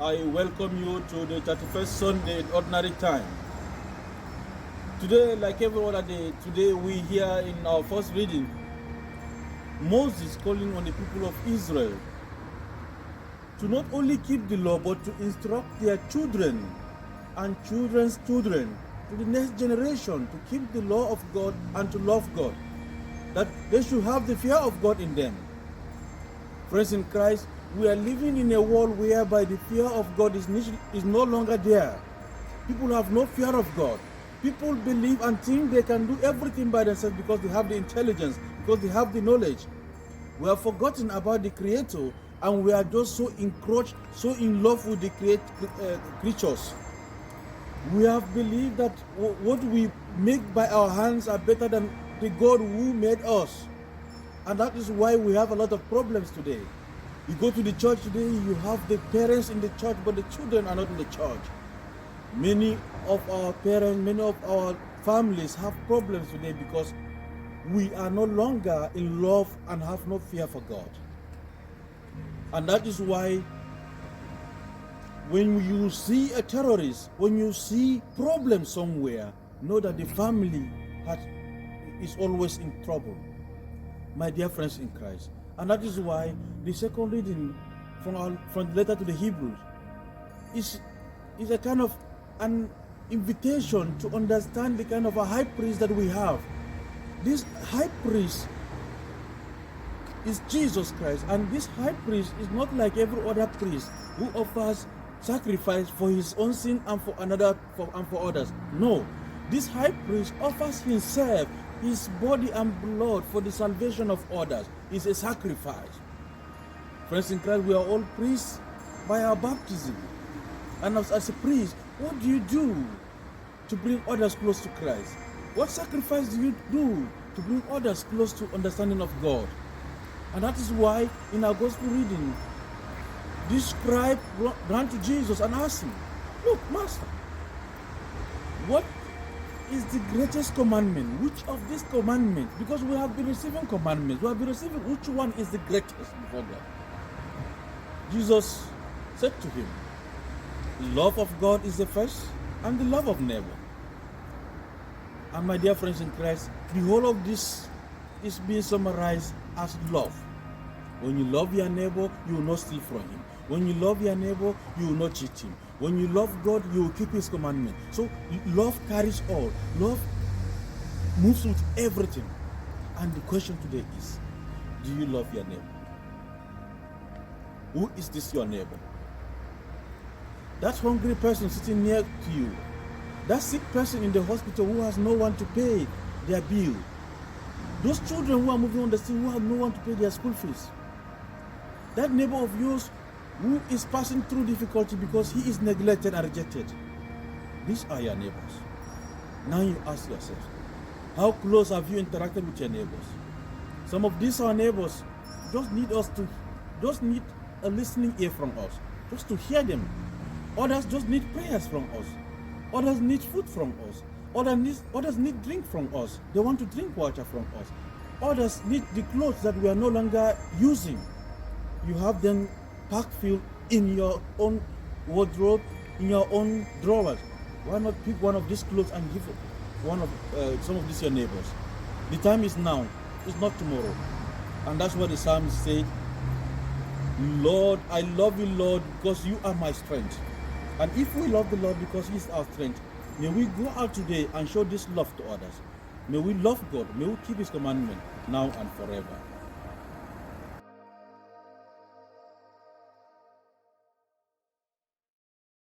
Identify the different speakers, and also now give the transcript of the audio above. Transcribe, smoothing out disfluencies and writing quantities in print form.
Speaker 1: I welcome you to the 31st Sunday in Ordinary Time. Today, like every other day, today we hear in our first reading, Moses calling on the people of Israel to not only keep the law, but to instruct their children and children's children to the next generation to keep the law of God and to love God, that they should have the fear of God in them. Friends in Christ, we are living in a world whereby the fear of God is no longer there. People have no fear of God. People believe and think they can do everything by themselves because they have the intelligence, because they have the knowledge. We have forgotten about the Creator, and we are just so encroached, so in love with the creatures. We have believed that what we make by our hands are better than the God who made us. And that is why we have a lot of problems today. You go to the church today, you have the parents in the church, but the children are not in the church. Many of our parents, many of our families have problems today because we are no longer in love and have no fear for God. And that is why when you see a terrorist, when you see problems somewhere, know that the family is always in trouble. My dear friends in Christ. And that is why the second reading from the letter to the Hebrews is a kind of an invitation to understand the kind of a high priest that we have. This high priest is Jesus Christ, and this high priest is not like every other priest who offers sacrifice for his own sin and for others. No, this high priest offers himself, his body and blood for the salvation of others. Is a sacrifice. Friends in Christ, we are all priests by our baptism. And as a priest, what do you do to bring others close to Christ? What sacrifice do you do to bring others close to understanding of God? And that is why in our gospel reading, this scribe ran to Jesus and asked him, "Look, Master, what is the greatest commandment? Which of these commandments?" Because we have been receiving commandments. We have been receiving which one is the greatest before God. Jesus said to him, "The love of God is the first, and the love of neighbor." And my dear friends in Christ, the whole of this is being summarized as love. When you love your neighbor, you will not steal from him. When you love your neighbor, you will not cheat him. When you love God, you will keep his commandment. So love carries all. Love moves with everything. And the question today is, do you love your neighbor? Who is this your neighbor? That hungry person sitting near to you. That sick person in the hospital who has no one to pay their bill. Those children who are moving on the street who have no one to pay their school fees. That neighbor of yours who is passing through difficulty because he is neglected and rejected. These are your neighbors. Now you ask yourself, how close have you interacted with your neighbors? Some of these our neighbors just need a listening ear from us, just to hear them. Others just need prayers from us. Others need food from us. Others need drink from us. They want to drink water from us. Others need the clothes that we are no longer using. You have them packed filled in your own wardrobe, in your own drawers. Why not pick one of these clothes and give some of these your neighbors? The time is now, it's not tomorrow. And that's what the psalmist said, "Lord, I love you, Lord, because you are my strength." And if we love the Lord because he is our strength, may we go out today and show this love to others. May we love God, may we keep his commandment now and forever.